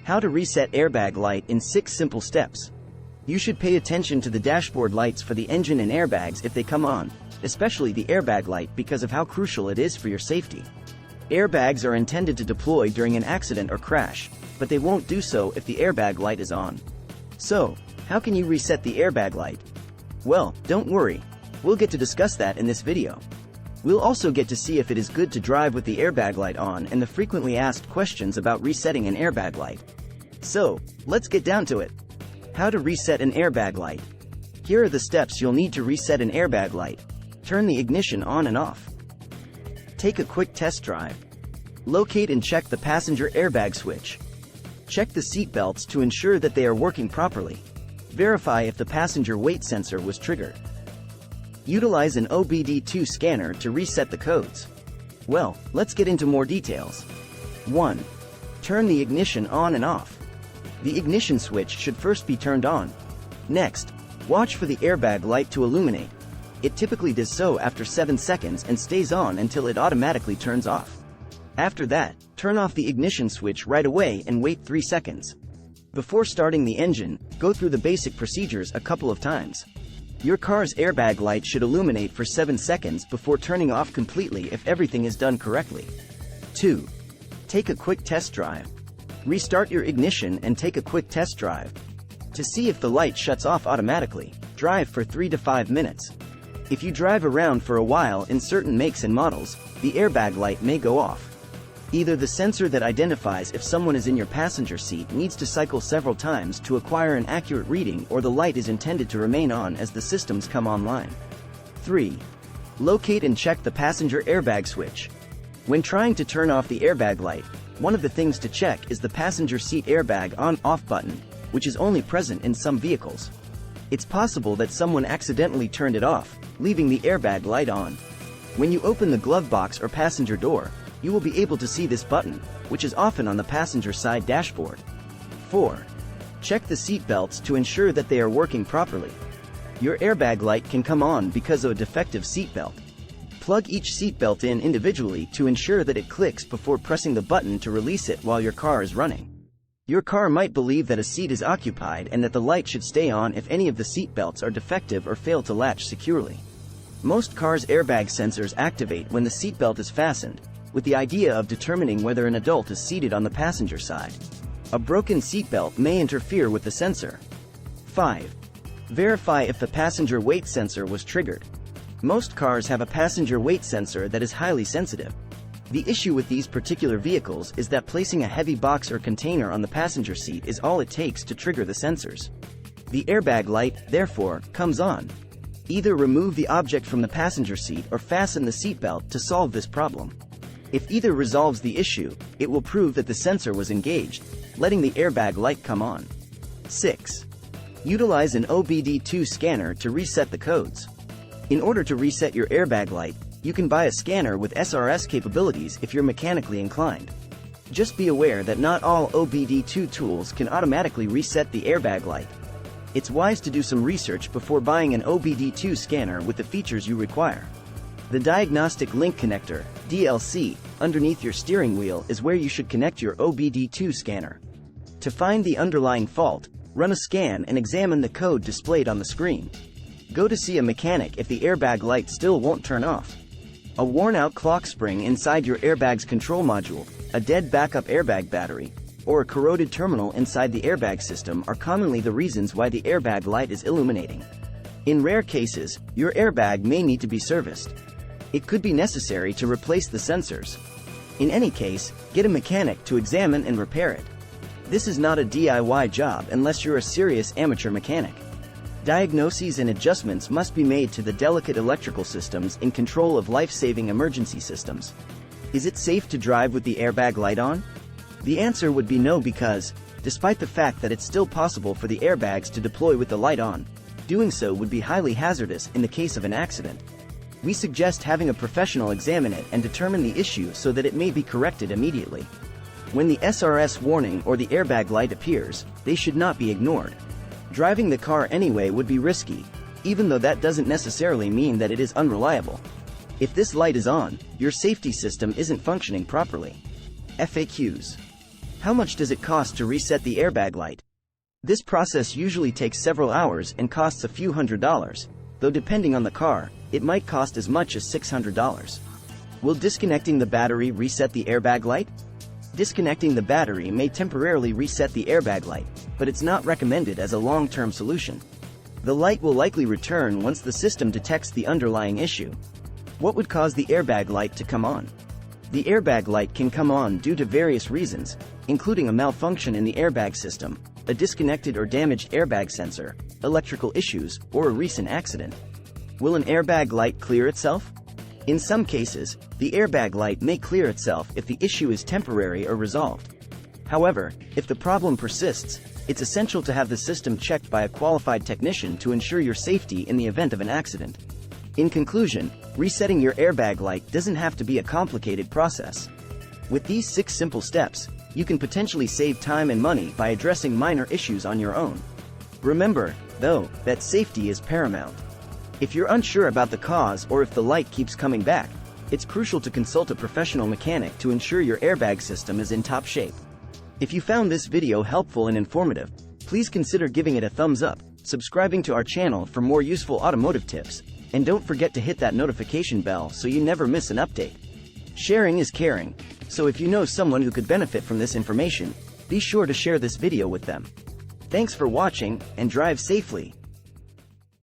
How to reset airbag light in 6 simple steps. You should pay attention to the dashboard lights for the engine and airbags if they come on, especially the airbag light because of how crucial it is for your safety. Airbags are intended to deploy during an accident or crash, but they won't do so if the airbag light is on. So, how can you reset the airbag light? Well, don't worry. We'll get to discuss that in this video. We'll also get to see if it is good to drive with the airbag light on and the frequently asked questions about resetting an airbag light. So, let's get down to it. How to reset an airbag light. Here are the steps you'll need to reset an airbag light. Turn the ignition on and off. Take a quick test drive. Locate and check the passenger airbag switch. Check the seat belts to ensure that they are working properly. Verify if the passenger weight sensor was triggered. Utilize an OBD2 scanner to reset the codes. Well, let's get into more details. 1. Turn the ignition on and off. The ignition switch should first be turned on. Next, watch for the airbag light to illuminate. It typically does so after 7 seconds and stays on until it automatically turns off. After that, turn off the ignition switch right away and wait 3 seconds. Before starting the engine, go through the basic procedures a couple of times. Your car's airbag light should illuminate for 7 seconds before turning off completely if everything is done correctly. 2. Take a quick test drive. Restart your ignition and take a quick test drive. To see if the light shuts off automatically, drive for 3 to 5 minutes. If you drive around for a while in certain makes and models, the airbag light may go off. Either the sensor that identifies if someone is in your passenger seat needs to cycle several times to acquire an accurate reading, or the light is intended to remain on as the systems come online. 3. Locate and check the passenger airbag switch. When trying to turn off the airbag light, one of the things to check is the passenger seat airbag on/off button, which is only present in some vehicles. It's possible that someone accidentally turned it off, leaving the airbag light on. When you open the glove box or passenger door, you will be able to see this button, which is often on the passenger side dashboard. 4. Check the seat belts to ensure that they are working properly. Your airbag light can come on because of a defective seat belt. Plug each seat belt in individually to ensure that it clicks before pressing the button to release it while your car is running. Your car might believe that a seat is occupied and that the light should stay on if any of the seat belts are defective or fail to latch securely. Most cars' airbag sensors activate when the seatbelt is fastened, with the idea of determining whether an adult is seated on the passenger side. A broken seatbelt may interfere with the sensor. 5. Verify if the passenger weight sensor was triggered. Most cars have a passenger weight sensor that is highly sensitive. The issue with these particular vehicles is that placing a heavy box or container on the passenger seat is all it takes to trigger the sensors. The airbag light, therefore, comes on. Either remove the object from the passenger seat or fasten the seatbelt to solve this problem. If either resolves the issue, it will prove that the sensor was engaged, letting the airbag light come on. 6. Utilize an OBD2 scanner to reset the codes. In order to reset your airbag light, you can buy a scanner with SRS capabilities if you're mechanically inclined. Just be aware that not all OBD2 tools can automatically reset the airbag light. It's wise to do some research before buying an OBD2 scanner with the features you require. The Diagnostic Link Connector, DLC, underneath your steering wheel is where you should connect your OBD2 scanner. To find the underlying fault, run a scan and examine the code displayed on the screen. Go to see a mechanic if the airbag light still won't turn off. A worn-out clock spring inside your airbag's control module, a dead backup airbag battery, or a corroded terminal inside the airbag system are commonly the reasons why the airbag light is illuminating. In rare cases, your airbag may need to be serviced. It could be necessary to replace the sensors. In any case, get a mechanic to examine and repair it. This is not a DIY job unless you're a serious amateur mechanic. Diagnoses and adjustments must be made to the delicate electrical systems in control of life-saving emergency systems. Is it safe to drive with the airbag light on? The answer would be no, because, despite the fact that it's still possible for the airbags to deploy with the light on, doing so would be highly hazardous in the case of an accident. We suggest having a professional examine it and determine the issue so that it may be corrected immediately. When the SRS warning or the airbag light appears, they should not be ignored. Driving the car anyway would be risky, even though that doesn't necessarily mean that it is unreliable. If this light is on, your safety system isn't functioning properly. FAQs. How much does it cost to reset the airbag light? This process usually takes several hours and costs a few $100s, though depending on the car, it might cost as much as $600. Will disconnecting the battery reset the airbag light? Disconnecting the battery may temporarily reset the airbag light, but it's not recommended as a long-term solution. The light will likely return once the system detects the underlying issue. What would cause the airbag light to come on? The airbag light can come on due to various reasons, including a malfunction in the airbag system, a disconnected or damaged airbag sensor, electrical issues, or a recent accident. Will an airbag light clear itself? In some cases, the airbag light may clear itself if the issue is temporary or resolved. However, if the problem persists, it's essential to have the system checked by a qualified technician to ensure your safety in the event of an accident. In conclusion, resetting your airbag light doesn't have to be a complicated process. With these 6 simple steps, you can potentially save time and money by addressing minor issues on your own. Remember, though, that safety is paramount. If you're unsure about the cause or if the light keeps coming back, it's crucial to consult a professional mechanic to ensure your airbag system is in top shape. If you found this video helpful and informative, please consider giving it a thumbs up, subscribing to our channel for more useful automotive tips, and don't forget to hit that notification bell so you never miss an update. Sharing is caring, so if you know someone who could benefit from this information, be sure to share this video with them. Thanks for watching, and drive safely.